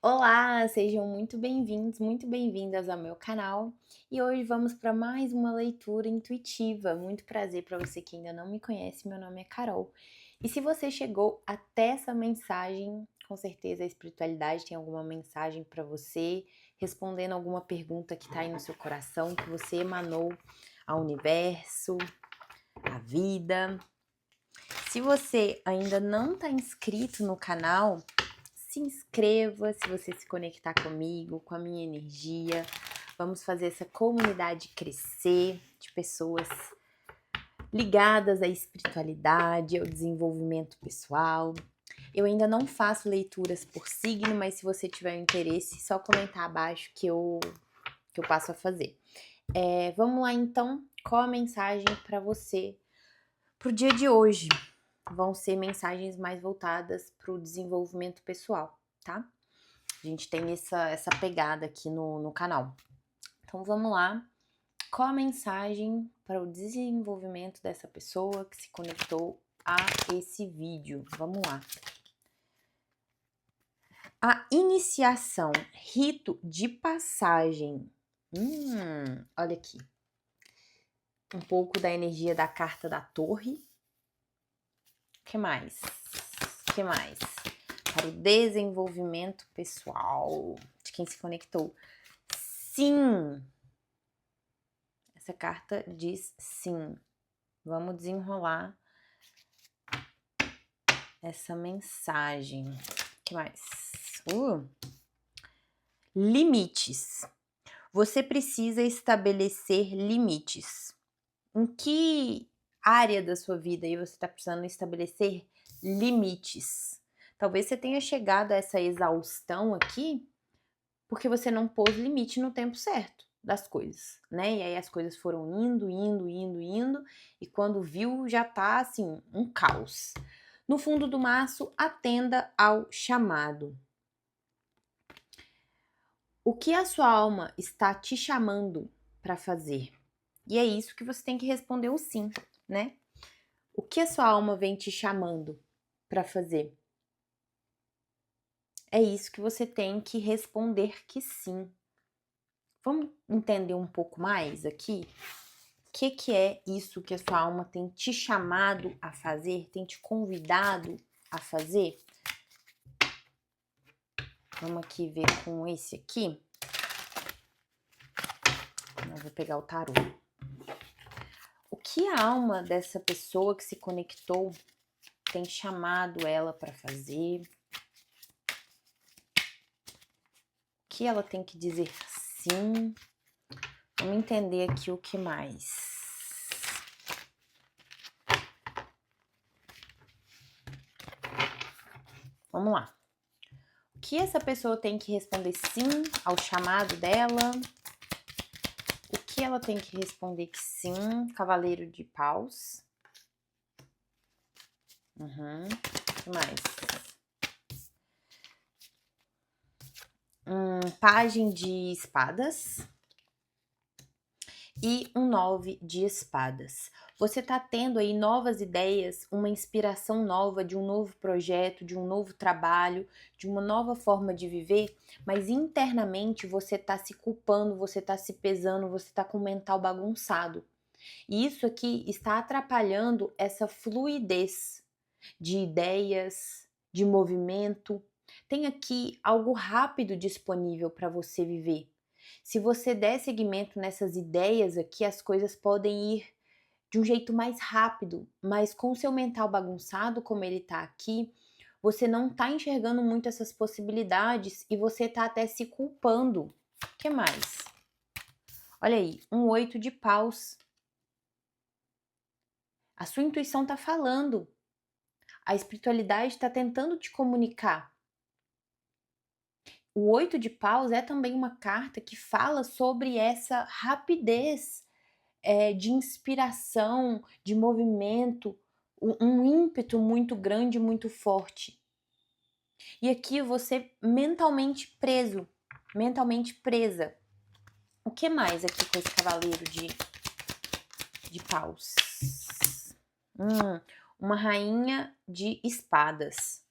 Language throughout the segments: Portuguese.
Olá, sejam muito bem-vindos, muito bem-vindas ao meu canal. E hoje vamos para mais uma leitura intuitiva. Muito prazer para você que ainda não me conhece, meu nome é Carol. E se você chegou até essa mensagem, com certeza a espiritualidade tem alguma mensagem para você, respondendo alguma pergunta que está aí no seu coração, que você emanou ao universo, à vida. Se você ainda não está inscrito no canal, se inscreva. Se você se conectar comigo, com a minha energia, vamos fazer essa comunidade crescer de pessoas ligadas à espiritualidade, ao desenvolvimento pessoal. Eu ainda não faço leituras por signo, mas se você tiver interesse, só comentar abaixo que eu passo a fazer. Vamos lá então, qual a mensagem para você pro dia de hoje? Vão ser mensagens mais voltadas para o desenvolvimento pessoal, tá? A gente tem essa pegada aqui no canal. Então vamos lá. Qual a mensagem para o desenvolvimento dessa pessoa que se conectou a esse vídeo? Vamos lá. A iniciação, rito de passagem. Olha aqui. Um pouco da energia da carta da torre. O que mais? Que mais? Para o desenvolvimento pessoal de quem se conectou. Sim! Essa carta diz sim. Vamos desenrolar essa mensagem. O que mais? Limites. Você precisa estabelecer limites. Em que área da sua vida aí você está precisando estabelecer limites? Talvez você tenha chegado a essa exaustão aqui porque você não pôs limite no tempo certo das coisas, né? E aí as coisas foram indo, e quando viu já tá assim, um caos. No fundo do maço, atenda ao chamado. O que a sua alma está te chamando para fazer? E é isso que você tem que responder o sim, né? O que a sua alma vem te chamando para fazer? É isso que você tem que responder que sim. Vamos entender um pouco mais aqui? O que é isso que a sua alma tem te chamado a fazer, tem te convidado a fazer? Vamos aqui ver com esse aqui. Eu vou pegar o tarô. O que a alma dessa pessoa que se conectou tem chamado ela para fazer? O que ela tem que dizer sim? Vamos entender aqui o que mais. Vamos lá. O que essa pessoa tem que responder sim ao chamado dela? O que ela tem que responder que sim? Cavaleiro de paus. O que mais? Pajem de espadas. E um 9 de espadas. Você tá tendo aí novas ideias, uma inspiração nova de um novo projeto, de um novo trabalho, de uma nova forma de viver, mas internamente você tá se culpando, você tá se pesando, você tá com o mental bagunçado. E isso aqui está atrapalhando essa fluidez de ideias, de movimento. Tem aqui algo rápido disponível para você viver. Se você der seguimento nessas ideias aqui, as coisas podem ir de um jeito mais rápido, mas com o seu mental bagunçado, como ele tá aqui, você não tá enxergando muito essas possibilidades e você tá até se culpando. O que mais? Olha aí, um 8 de paus. A sua intuição tá falando. A espiritualidade está tentando te comunicar. O 8 de paus é também uma carta que fala sobre essa rapidez de inspiração, de movimento, um ímpeto muito grande, muito forte. E aqui você mentalmente preso, mentalmente presa. O que mais aqui com esse cavaleiro de paus? Uma rainha de espadas.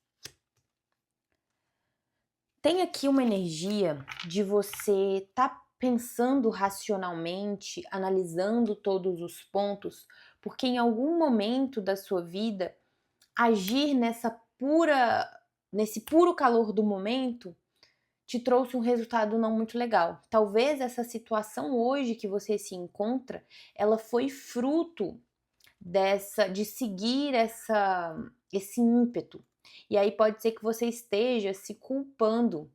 Tem aqui uma energia de você estar pensando racionalmente, analisando todos os pontos, porque em algum momento da sua vida, agir nesse puro calor do momento te trouxe um resultado não muito legal. Talvez essa situação hoje que você se encontra, ela foi fruto de seguir esse ímpeto. E aí pode ser que você esteja se culpando.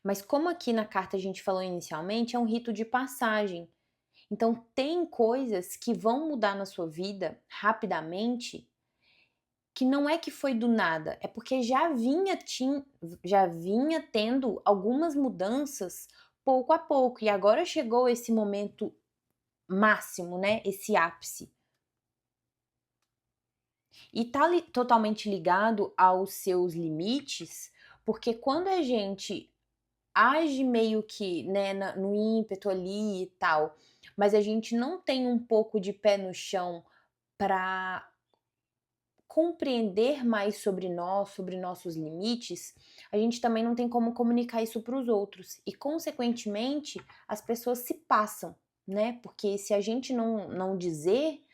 Mas como aqui na carta a gente falou inicialmente, é um rito de passagem. Então tem coisas que vão mudar na sua vida rapidamente, que não é que foi do nada, é porque já vinha tendo algumas mudanças pouco a pouco, e agora chegou esse momento máximo, né? Esse ápice. E tá totalmente ligado aos seus limites, porque quando a gente age meio que, né, no ímpeto ali e tal, mas a gente não tem um pouco de pé no chão para compreender mais sobre nós, sobre nossos limites, a gente também não tem como comunicar isso para os outros. E, consequentemente, as pessoas se passam, né? Porque se a gente não dizer,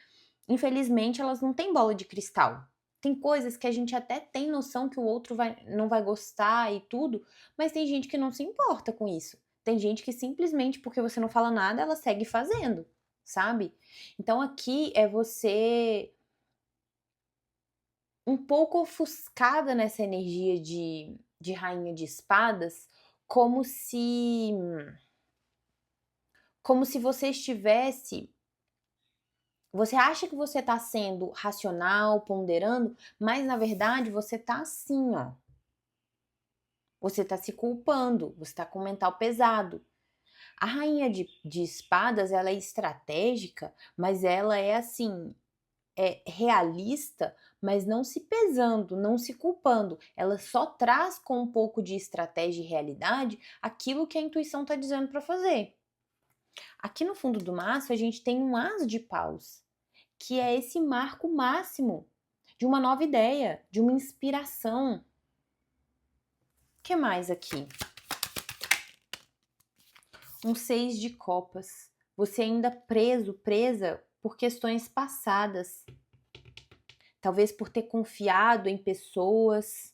infelizmente, elas não têm bola de cristal. Tem coisas que a gente até tem noção que o outro não vai gostar e tudo, mas tem gente que não se importa com isso. Tem gente que simplesmente, porque você não fala nada, ela segue fazendo, sabe? Então aqui é você um pouco ofuscada nessa energia de rainha de espadas, como se você estivesse. Você acha que você está sendo racional, ponderando, mas na verdade você está assim, ó. Você está se culpando, você está com o mental pesado. A rainha de espadas, ela é estratégica, mas ela é assim, é realista, mas não se pesando, não se culpando. Ela só traz com um pouco de estratégia e realidade aquilo que a intuição está dizendo para fazer. Aqui no fundo do maço, a gente tem um as de paus, que é esse marco máximo de uma nova ideia, de uma inspiração. O que mais aqui? Um 6 de copas. Você ainda presa por questões passadas. Talvez por ter confiado em pessoas,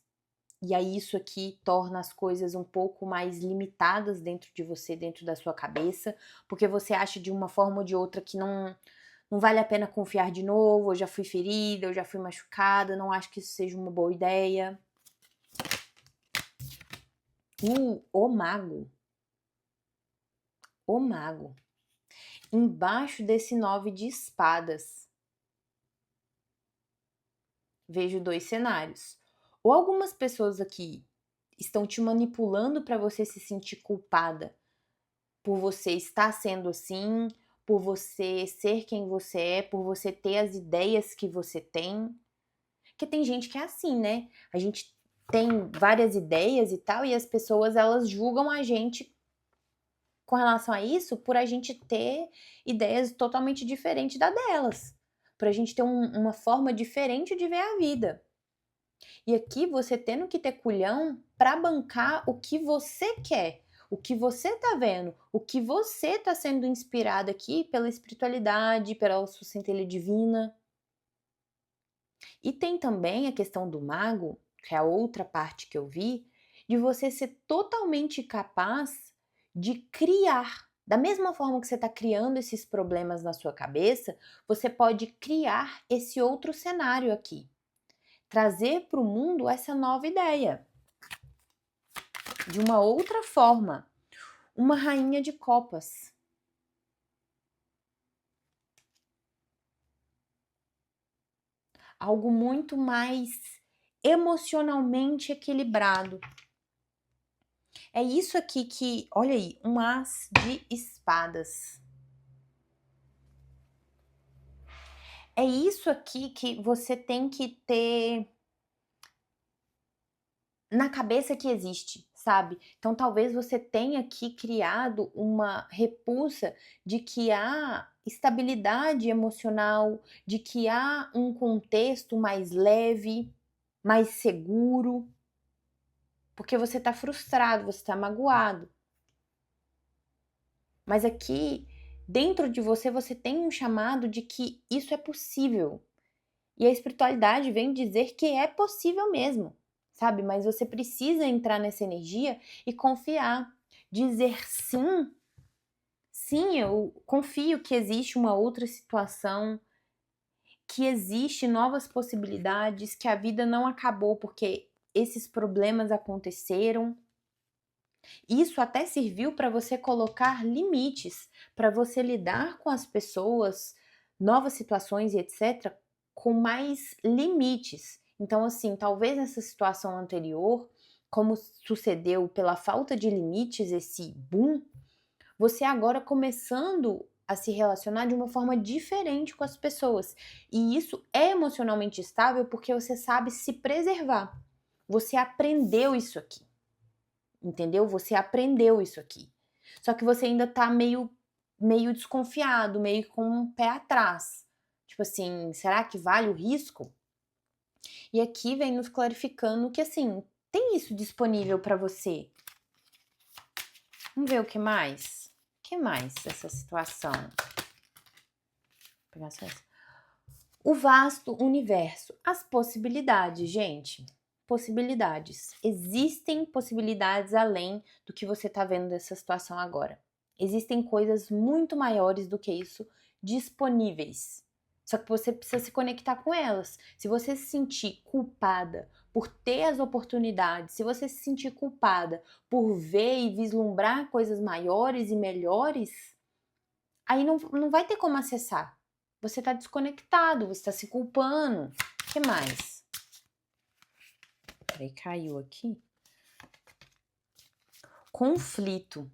e aí isso aqui torna as coisas um pouco mais limitadas dentro de você, dentro da sua cabeça, porque você acha de uma forma ou de outra que não vale a pena confiar de novo, eu já fui ferida, eu já fui machucada, não acho que isso seja uma boa ideia. O mago. O mago. Embaixo desse 9 de espadas, vejo dois cenários. Ou algumas pessoas aqui estão te manipulando para você se sentir culpada por você estar sendo assim, por você ser quem você é, por você ter as ideias que você tem. Porque tem gente que é assim, né? A gente tem várias ideias e tal, e as pessoas elas julgam a gente com relação a isso por a gente ter ideias totalmente diferentes da delas. Por a gente ter uma forma diferente de ver a vida. E aqui você tendo que ter culhão para bancar o que você quer, o que você tá vendo, o que você tá sendo inspirado aqui pela espiritualidade, pela sua centelha divina. E tem também a questão do mago, que é a outra parte que eu vi, de você ser totalmente capaz de criar. Da mesma forma que você está criando esses problemas na sua cabeça, você pode criar esse outro cenário aqui. Trazer para o mundo essa nova ideia. De uma outra forma. Uma rainha de copas. Algo muito mais emocionalmente equilibrado. É isso aqui que, olha aí, um as de espadas. É isso aqui que você tem que ter na cabeça que existe, sabe? Então talvez você tenha aqui criado uma repulsa de que há estabilidade emocional, de que há um contexto mais leve, mais seguro. porque você tá frustrado, você tá magoado. Mas aqui, dentro de você, você tem um chamado de que isso é possível. E a espiritualidade vem dizer que é possível mesmo, sabe? Mas você precisa entrar nessa energia e confiar. Dizer sim, sim, eu confio que existe uma outra situação, que existe novas possibilidades, que a vida não acabou porque esses problemas aconteceram. Isso até serviu para você colocar limites, para você lidar com as pessoas, novas situações e etc, com mais limites. Então, assim, talvez nessa situação anterior, como sucedeu pela falta de limites, esse boom, você agora começando a se relacionar de uma forma diferente com as pessoas. E isso é emocionalmente estável porque você sabe se preservar. Você aprendeu isso aqui. Entendeu? Você aprendeu isso aqui. Só que você ainda tá meio desconfiado, meio com um pé atrás. Tipo assim, será que vale o risco? E aqui vem nos clarificando que assim, tem isso disponível para você. Vamos ver o que mais? O que mais essa situação? Vou pegar só essa. O vasto universo, as possibilidades, gente. Possibilidades. Existem possibilidades além do que você está vendo dessa situação agora. Existem coisas muito maiores do que isso disponíveis. Só que você precisa se conectar com elas. Se você se sentir culpada por ter as oportunidades, se você se sentir culpada por ver e vislumbrar coisas maiores e melhores, aí não vai ter como acessar. Você está desconectado, você está se culpando. O que mais? Peraí, caiu aqui. Conflito.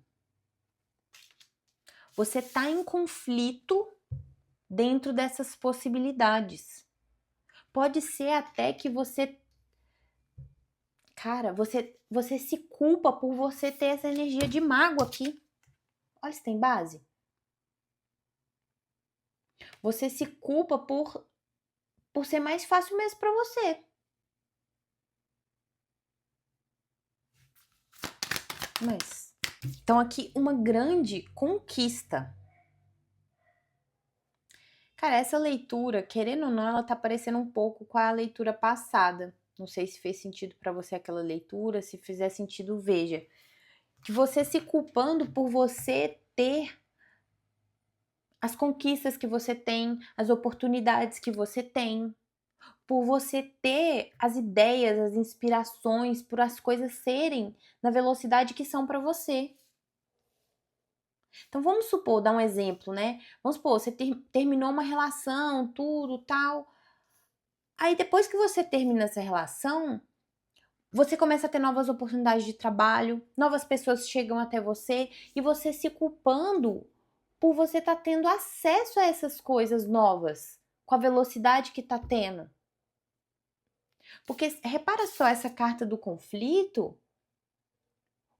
Você está em conflito dentro dessas possibilidades. Pode ser até que você... Cara, você se culpa por você ter essa energia de mágoa aqui. Olha se tem base. Você se culpa por ser mais fácil mesmo para você. Mas... Então aqui uma grande conquista. Cara, essa leitura, querendo ou não, ela tá parecendo um pouco com a leitura passada. Não sei se fez sentido para você aquela leitura, se fizer sentido, veja. Que você se culpando por você ter as conquistas que você tem, as oportunidades que você tem, por você ter as ideias, as inspirações, por as coisas serem na velocidade que são para você. Então vamos supor, dar um exemplo, né? Vamos supor, você terminou uma relação, tudo, tal. Aí depois que você termina essa relação, você começa a ter novas oportunidades de trabalho, novas pessoas chegam até você e você se culpando por você estar tendo acesso a essas coisas novas, com a velocidade que está tendo. Porque repara só essa carta do conflito,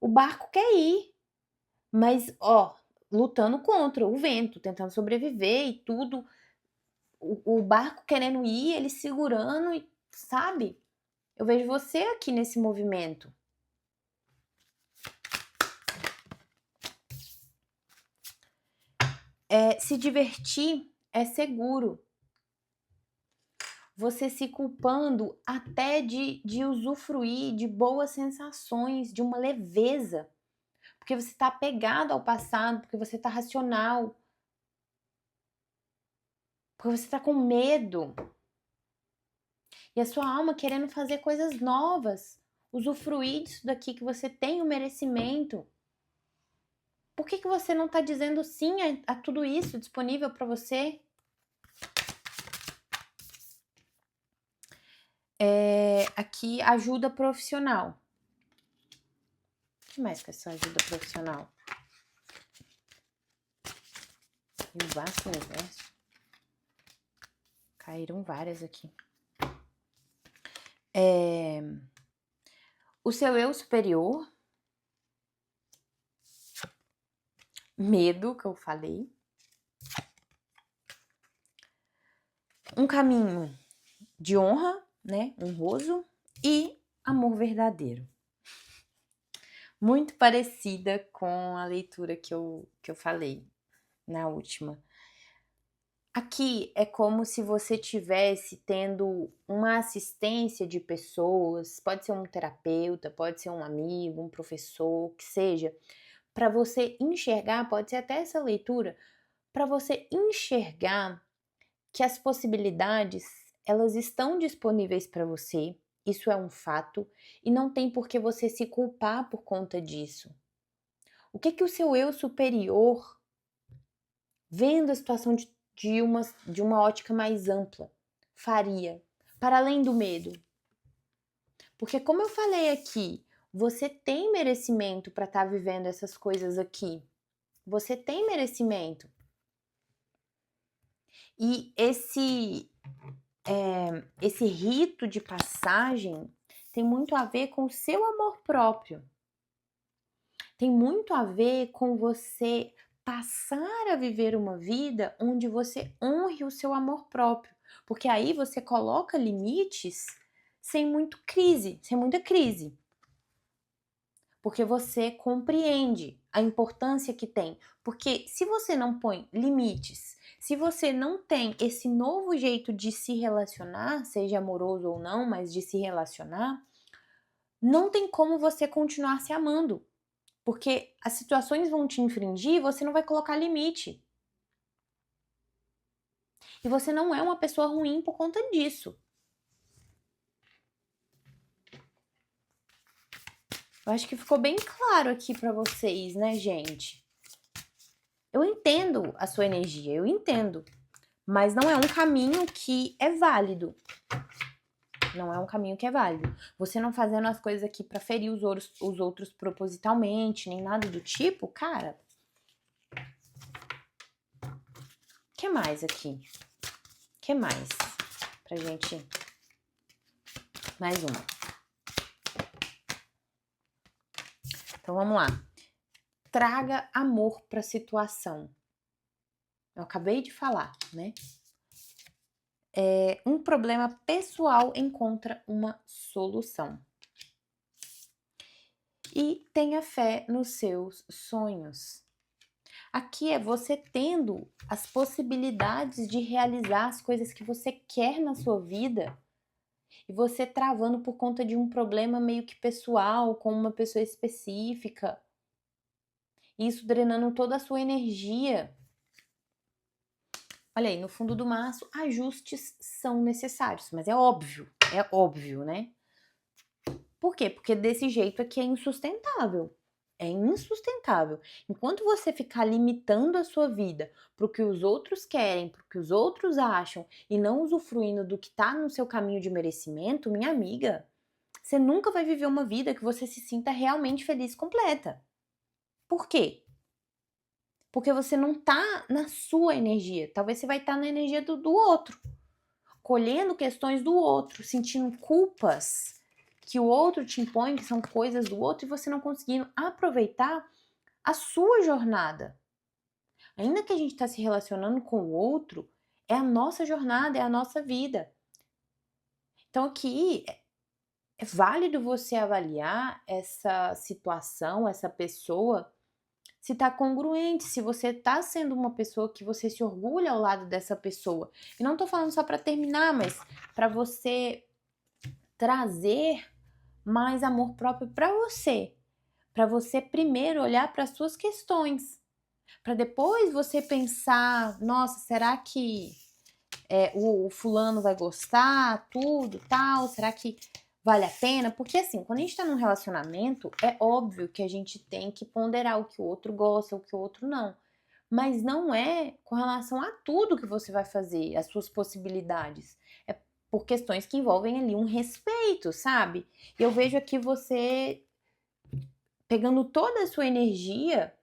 o barco quer ir, mas ó, lutando contra o vento, tentando sobreviver e tudo, o barco querendo ir, ele segurando, e sabe? Eu vejo você aqui nesse movimento. Se divertir é seguro. Você se culpando até de usufruir de boas sensações, de uma leveza. Porque você está apegado ao passado, porque você está racional. Porque você está com medo. E a sua alma querendo fazer coisas novas. Usufruir disso daqui que você tem o merecimento. Por que você não está dizendo sim a tudo isso disponível para você? Aqui, ajuda profissional. O que mais que é essa ajuda profissional? E o vasto universo. Caíram várias aqui. O seu eu superior. Medo, que eu falei. Um caminho de honra, né? Honroso. E amor verdadeiro. muito parecida com a leitura que eu falei na última. Aqui é como se você tivesse tendo uma assistência de pessoas, pode ser um terapeuta, pode ser um amigo, um professor, que seja, para você enxergar, pode ser até essa leitura, para você enxergar que as possibilidades, elas estão disponíveis para você, isso é um fato, e não tem por que você se culpar por conta disso. O que o seu eu superior, vendo a situação de uma ótica mais ampla, faria, para além do medo? Porque, como eu falei aqui, você tem merecimento para estar vivendo essas coisas aqui. Você tem merecimento. E esse rito de passagem tem muito a ver com o seu amor próprio. Tem muito a ver com você passar a viver uma vida onde você honre o seu amor próprio. Porque aí você coloca limites sem muita crise. Porque você compreende a importância que tem. Porque se você não põe limites, se você não tem esse novo jeito de se relacionar, seja amoroso ou não, mas de se relacionar, não tem como você continuar se amando. Porque as situações vão te infringir e você não vai colocar limite. E você não é uma pessoa ruim por conta disso. Eu acho que ficou bem claro aqui pra vocês, né, gente? Eu entendo a sua energia, eu entendo. Mas não é um caminho que é válido. Não é um caminho que é válido. Você não fazendo as coisas aqui pra ferir os outros propositalmente, nem nada do tipo, cara. O que mais aqui? O que mais? Pra gente. Mais uma. Então vamos lá. Traga amor pra situação. Eu acabei de falar, né? Um problema pessoal encontra uma solução. E tenha fé nos seus sonhos. Aqui é você tendo as possibilidades de realizar as coisas que você quer na sua vida e você travando por conta de um problema meio que pessoal com uma pessoa específica. Isso drenando toda a sua energia. Olha aí, no fundo do maço, ajustes são necessários, mas é óbvio, né? Por quê? Porque desse jeito aqui é insustentável. É insustentável. Enquanto você ficar limitando a sua vida para o que os outros querem, para o que os outros acham e não usufruindo do que está no seu caminho de merecimento, minha amiga, você nunca vai viver uma vida que você se sinta realmente feliz e completa. Por quê? Porque você não tá na sua energia. Talvez você vai estar na energia do outro, colhendo questões do outro, sentindo culpas que o outro te impõe, que são coisas do outro, e você não conseguindo aproveitar a sua jornada. Ainda que a gente está se relacionando com o outro, é a nossa jornada, é a nossa vida. Então aqui é válido você avaliar essa situação, essa pessoa, se está congruente, se você está sendo uma pessoa que você se orgulha ao lado dessa pessoa. E não estou falando só para terminar, mas para você trazer mais amor próprio para você primeiro olhar para as suas questões, para depois você pensar, nossa, será que o fulano vai gostar, tudo, tal, será que vale a pena? Porque assim, quando a gente tá num relacionamento, é óbvio que a gente tem que ponderar o que o outro gosta, o que o outro não. Mas não é com relação a tudo que você vai fazer, as suas possibilidades. É por questões que envolvem ali um respeito, sabe? E eu vejo aqui você pegando toda a sua energia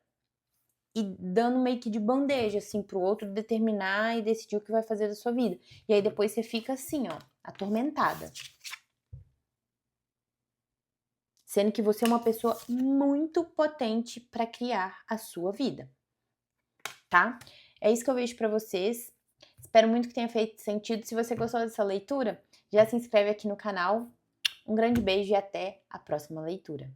e dando meio que de bandeja, assim, pro outro determinar e decidir o que vai fazer da sua vida. E aí depois você fica assim, ó, atormentada. Sendo que você é uma pessoa muito potente para criar a sua vida, tá? É isso que eu vejo para vocês. Espero muito que tenha feito sentido. Se você gostou dessa leitura, já se inscreve aqui no canal. Um grande beijo e até a próxima leitura.